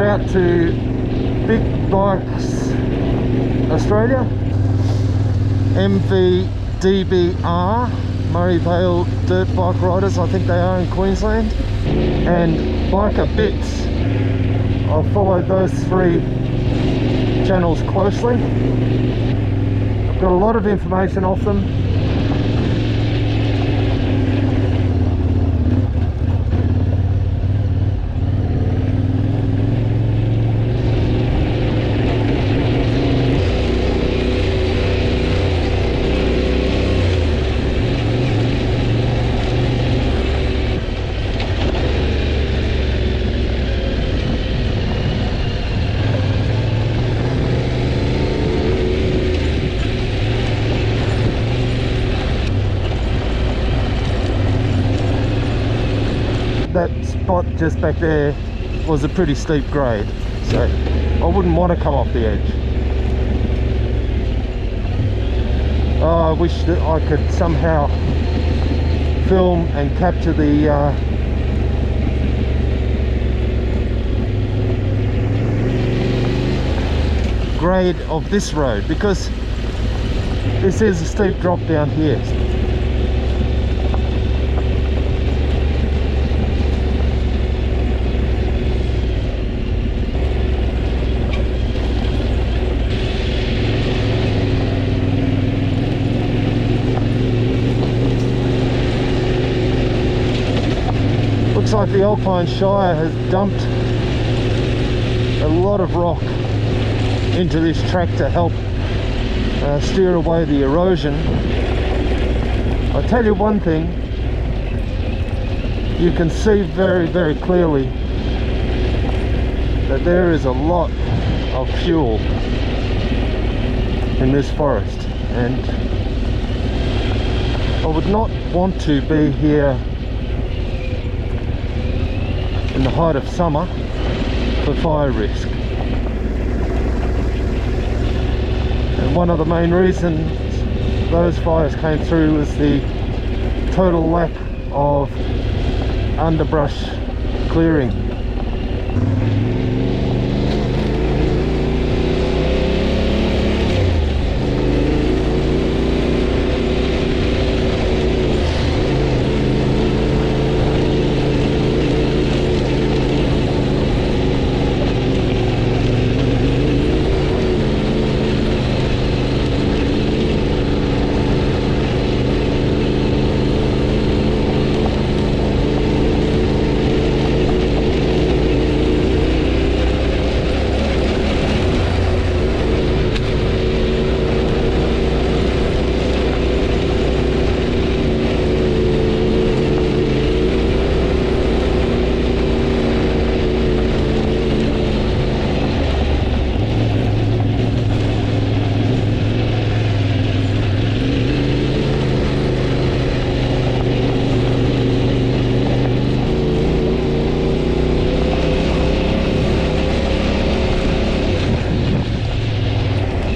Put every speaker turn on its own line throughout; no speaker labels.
out to Big Bikes Australia, MVDBR, Murray Vale Dirt Bike Riders, I think they are in Queensland, and Biker Bits. I've followed those three channels closely. I've got a lot of information off them. That spot just back there was a pretty steep grade, so I wouldn't want to come off the edge. Oh, I wish that I could somehow film and capture the grade of this road, because this is a steep drop down here. Looks like the Alpine Shire has dumped a lot of rock into this track to help steer away the erosion. I'll tell you one thing, you can see very, very clearly that there is a lot of fuel in this forest, and I would not want to be here in the height of summer for fire risk. And one of the main reasons those fires came through was the total lack of underbrush clearing.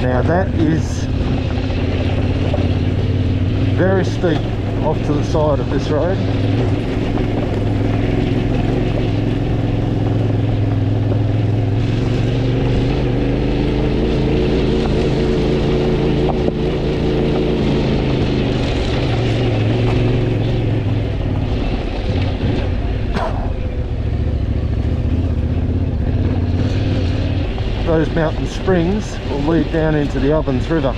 Now that is very steep off to the side of this road. Those mountain springs will lead down into the Ovens River.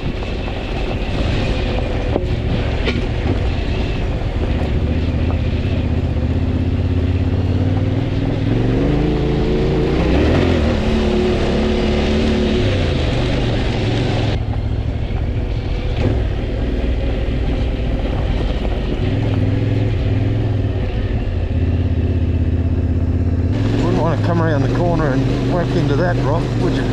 Wouldn't want to come around the corner and whack into that rock, would you?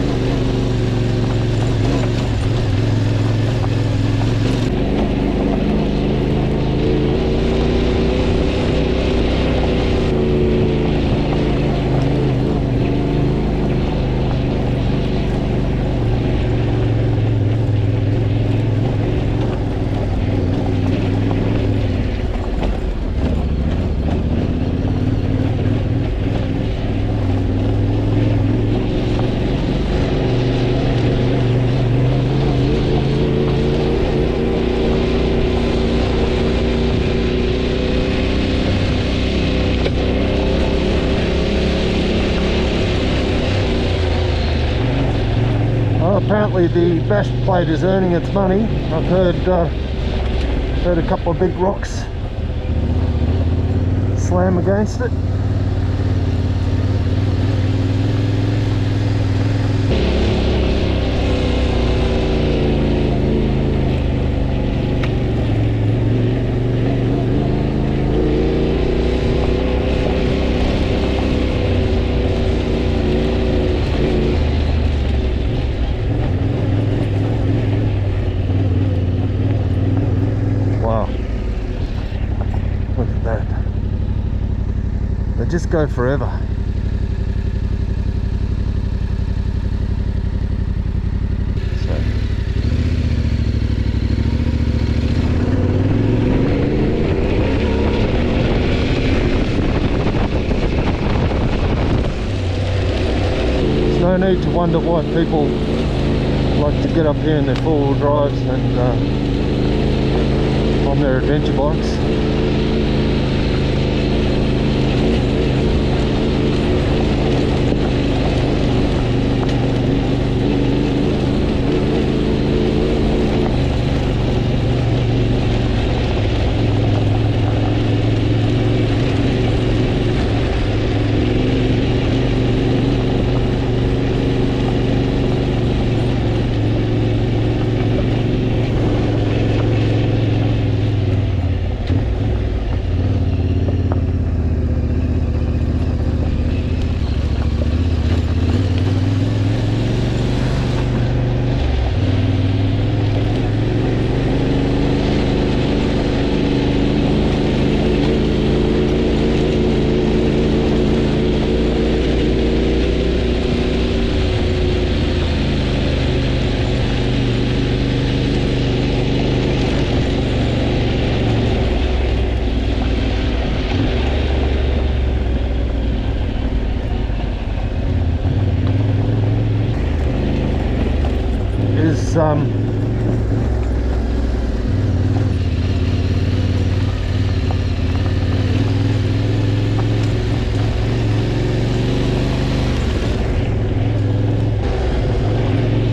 apparently the bash plate is earning its money. I've heard a couple of big rocks slam against it. Just go forever. So. There's no need to wonder why people like to get up here in their four-wheel drives and on their adventure bikes.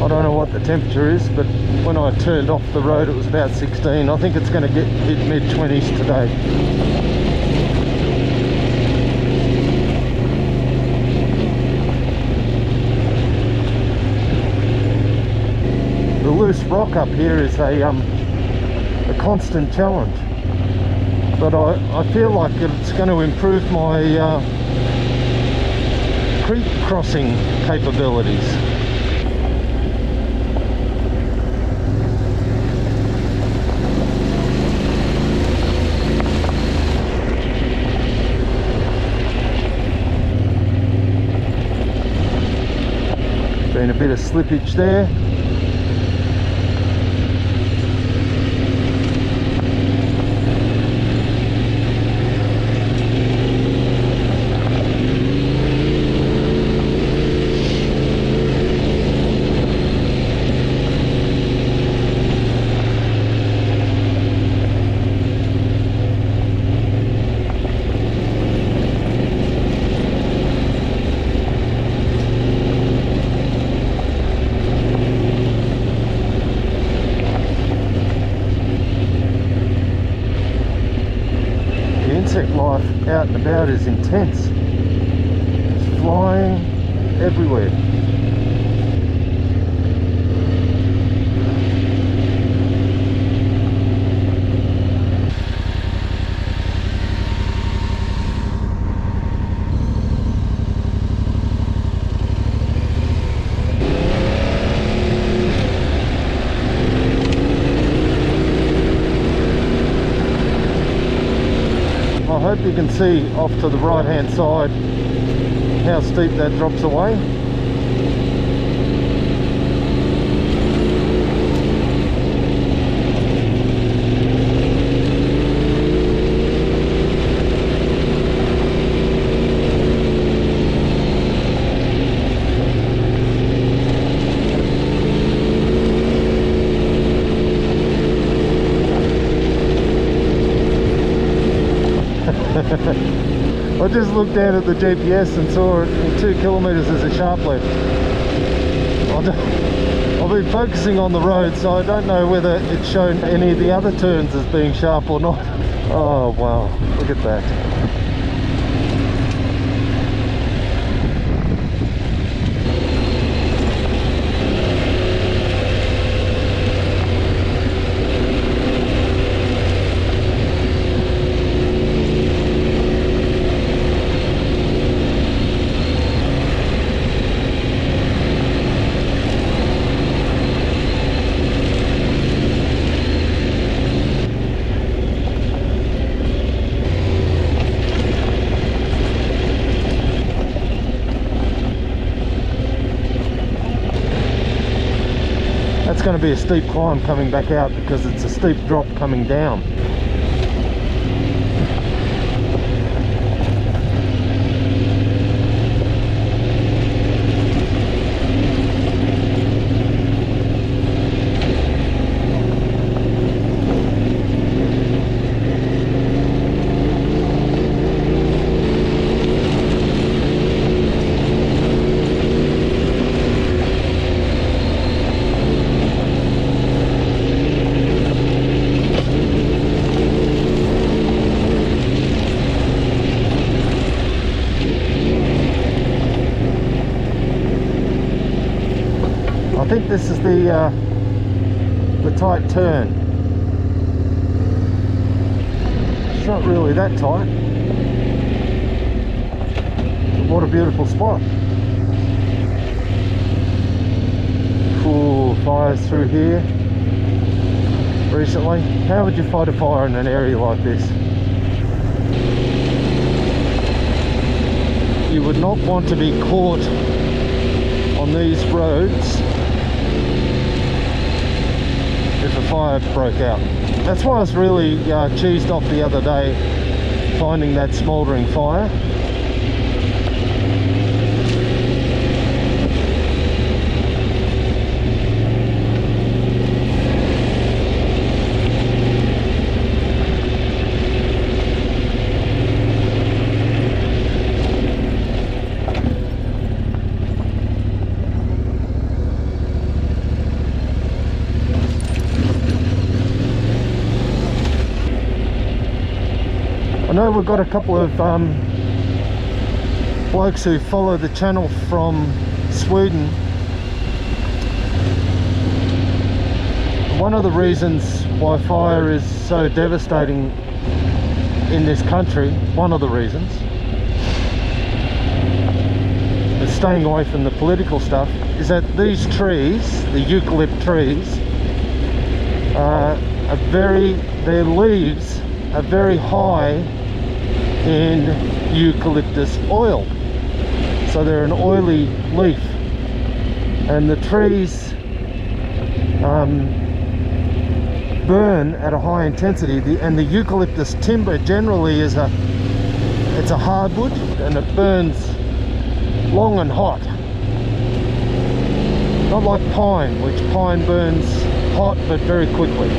I don't know what the temperature is, but when I turned off the road it was about 16. I think it's going to hit mid-20s today. The loose rock up here is a constant challenge, but I feel like it's going to improve my creek crossing capabilities. Been a bit of slippage there. Insect life out and about is intense. It's flying everywhere. I hope you can see off to the right hand side how steep that drops away. I just looked down at the GPS and saw it in 2 kilometres as a sharp left. I I've been focusing on the road, so I don't know whether it's shown any of the other turns as being sharp or not. Oh wow, look at that. It's going to be a steep climb coming back out because it's a steep drop coming down. I think this is the tight turn. It's not really that tight. What a beautiful spot. Cool fires through here recently. How would you fight a fire in an area like this? You would not want to be caught on these roads if a fire broke out. That's why I was really cheesed off the other day finding that smouldering fire. I know we've got a couple of blokes who follow the channel from Sweden. One of the reasons why fire is so devastating in this country, one of the reasons, is staying away from the political stuff, is that these trees, the eucalypt trees, their leaves are very high in eucalyptus oil, so they're an oily leaf, and the trees burn at a high intensity. And the eucalyptus timber generally is it's a hardwood, and it burns long and hot, not like pine, which pine burns hot but very quickly.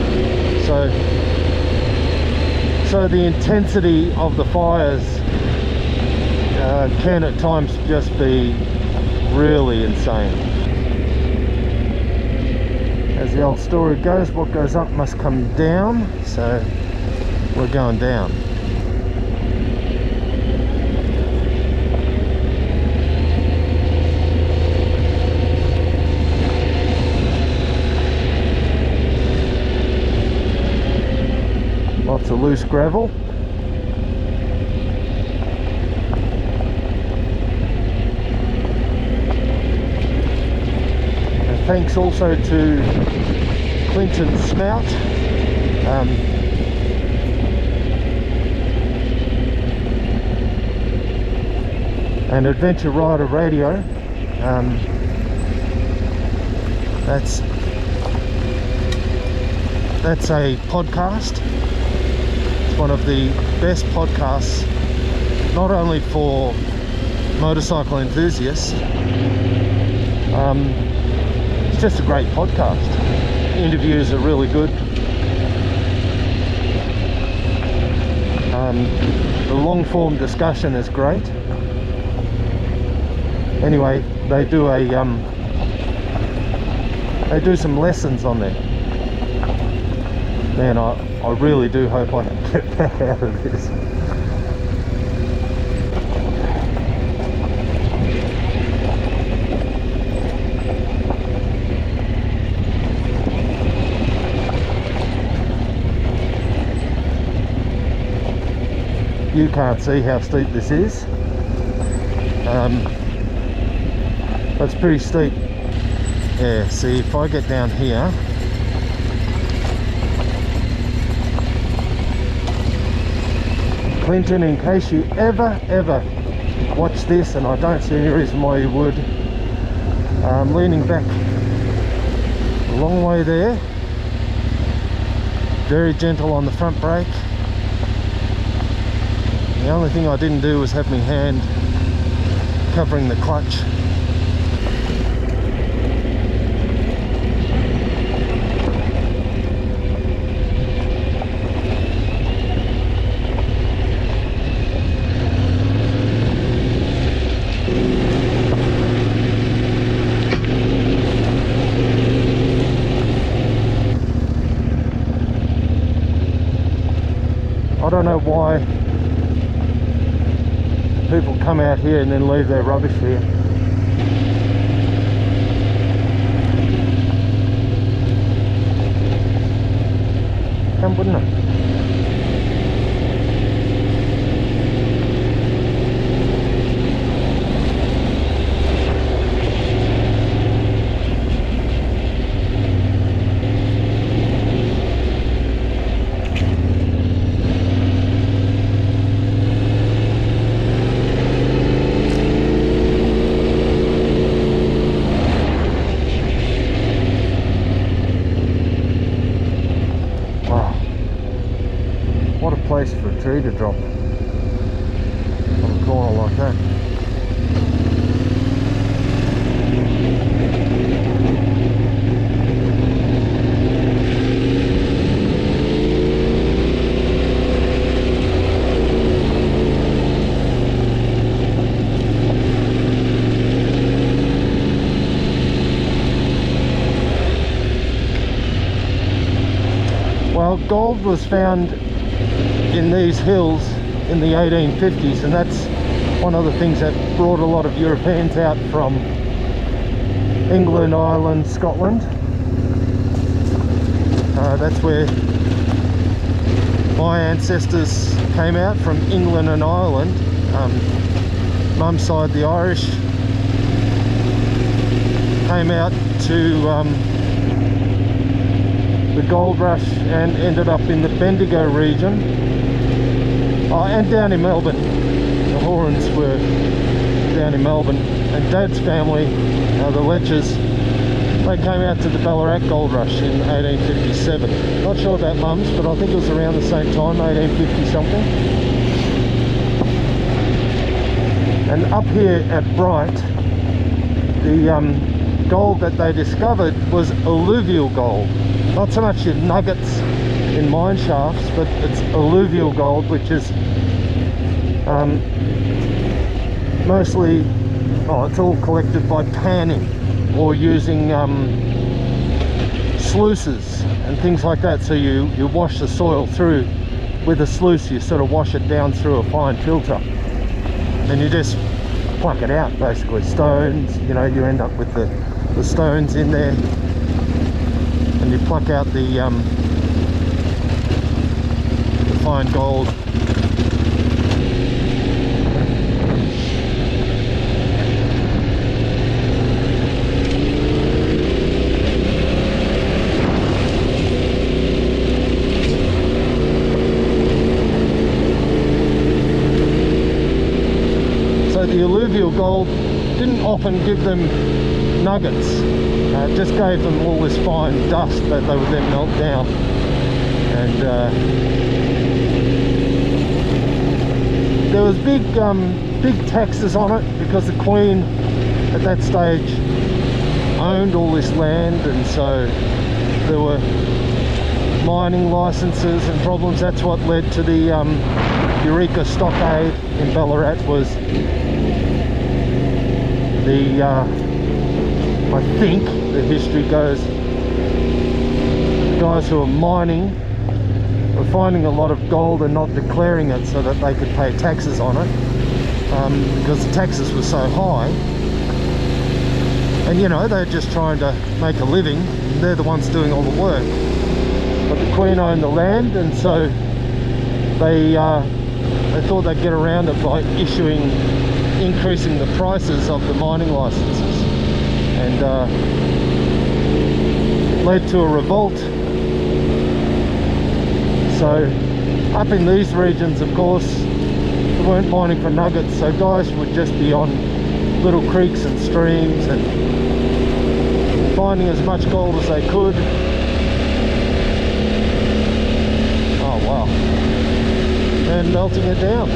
So the intensity of the fires can at times just be really insane. As the old story goes, what goes up must come down, so we're going down. Lots of loose gravel. And thanks also to Clinton Snout, and Adventure Rider Radio. That's a podcast. One of the best podcasts, not only for motorcycle enthusiasts, it's just a great podcast. Interviews are really good. The long form discussion is great. Anyway, they do a They do some lessons on there. Man, I really do hope I can get that out of this. You can't see how steep this is. That's pretty steep. Yeah, see, if I get down here, Clinton, in case you ever watch this, and I don't see any reason why you would, leaning back a long way there, very gentle on the front brake. The only thing I didn't do was have my hand covering the clutch. I don't know why people come out here and then leave their rubbish here. Come, wouldn't it? Place for a tree to drop on a corner like that. Well, gold was found in these hills in the 1850s, and that's one of the things that brought a lot of Europeans out from England, Ireland, Scotland. That's where my ancestors came out, from England and Ireland. Mum's side, the Irish, came out to the gold rush and ended up in the Bendigo region. And down in Melbourne. The Horans were down in Melbourne, and Dad's family, the Letchers, they came out to the Ballarat Gold Rush in 1857. Not sure about Mum's, but I think it was around the same time, 1850 something. And up here at Bright, the gold that they discovered was alluvial gold. Not so much in nuggets in mine shafts, but it's alluvial gold, which is mostly, it's all collected by panning or using sluices and things like that. So you wash the soil through with a sluice. You sort of wash it down through a fine filter, and you just pluck it out, basically. Stones, you know, you end up with the stones in there, and you pluck out the fine gold. So the alluvial gold didn't often give them nuggets. It just gave them all this fine dust that they would then melt down. And there was big taxes on it, because the Queen at that stage owned all this land, and so there were mining licenses and problems. That's what led to the Eureka Stockade in Ballarat. Was the I think the history goes guys who are mining were finding a lot of gold and not declaring it so that they could pay taxes on it, because the taxes were so high. And you know, they're just trying to make a living, and they're the ones doing all the work. But the Queen owned the land, and so they thought they'd get around it by increasing the prices of the mining licenses, and it led to a revolt. So up in these regions, of course, they weren't mining for nuggets, so guys would just be on little creeks and streams and finding as much gold as they could. Oh wow. And melting it down.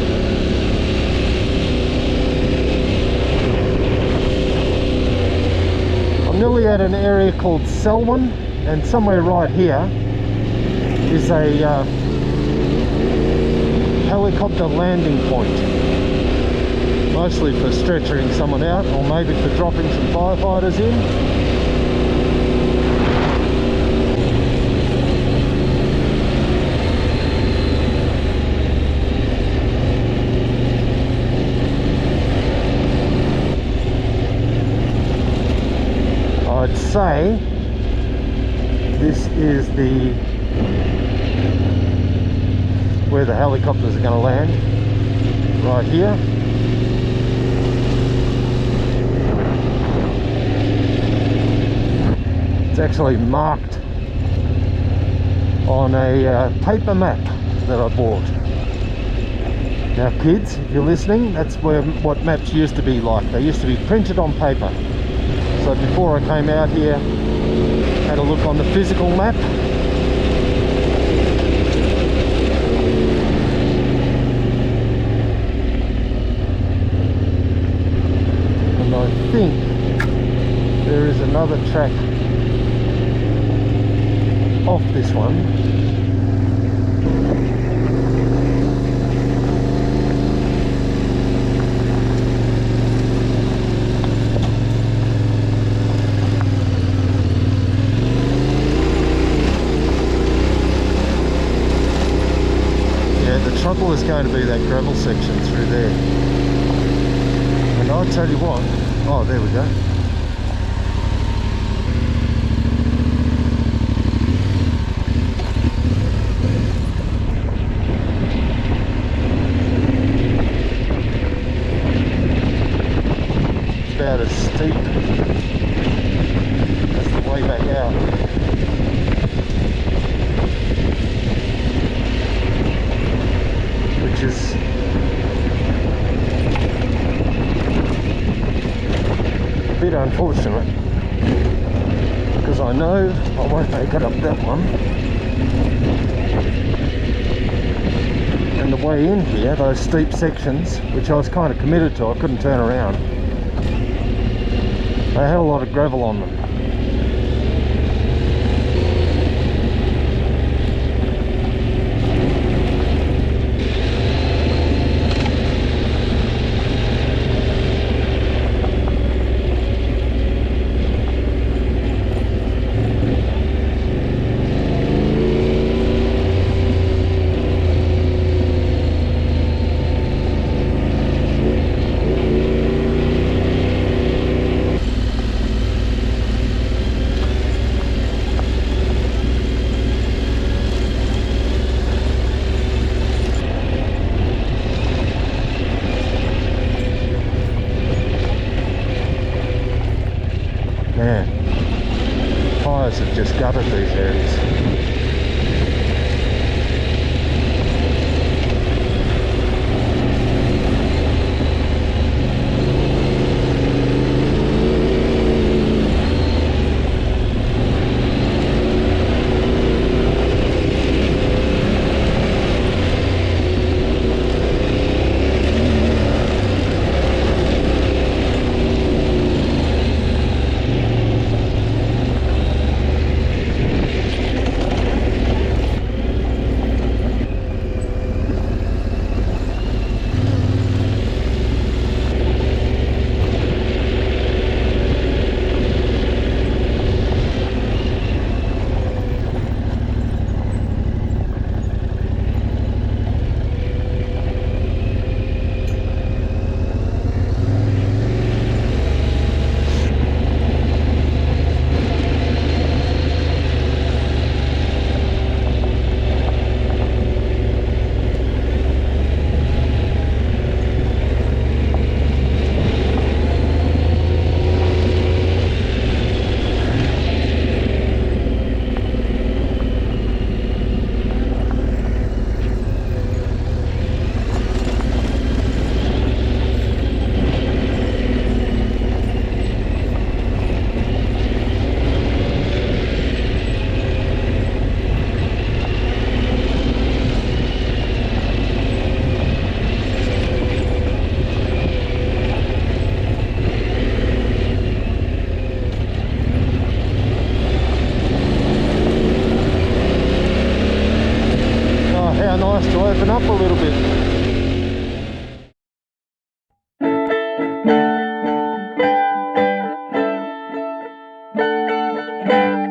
I'm nearly at an area called Selwyn, and somewhere right here is a helicopter landing point, mostly for stretchering someone out, or maybe for dropping some firefighters in. I'd say this is where the helicopters are going to land, right here. It's actually marked on a paper map that I bought. Now kids, if you're listening, that's what maps used to be like. They used to be printed on paper. So before I came out here, had a look on the physical map. And I think there is another track off this one. Trouble is going to be that gravel section through there, and I'll tell you what, oh there we go, it's about as steep as the way back out. Which is a bit unfortunate, because I know I won't make it up that one. And the way in here, those steep sections, which I was kind of committed to, I couldn't turn around, they had a lot of gravel on them. Man, fires have just gutted these areas. Bye.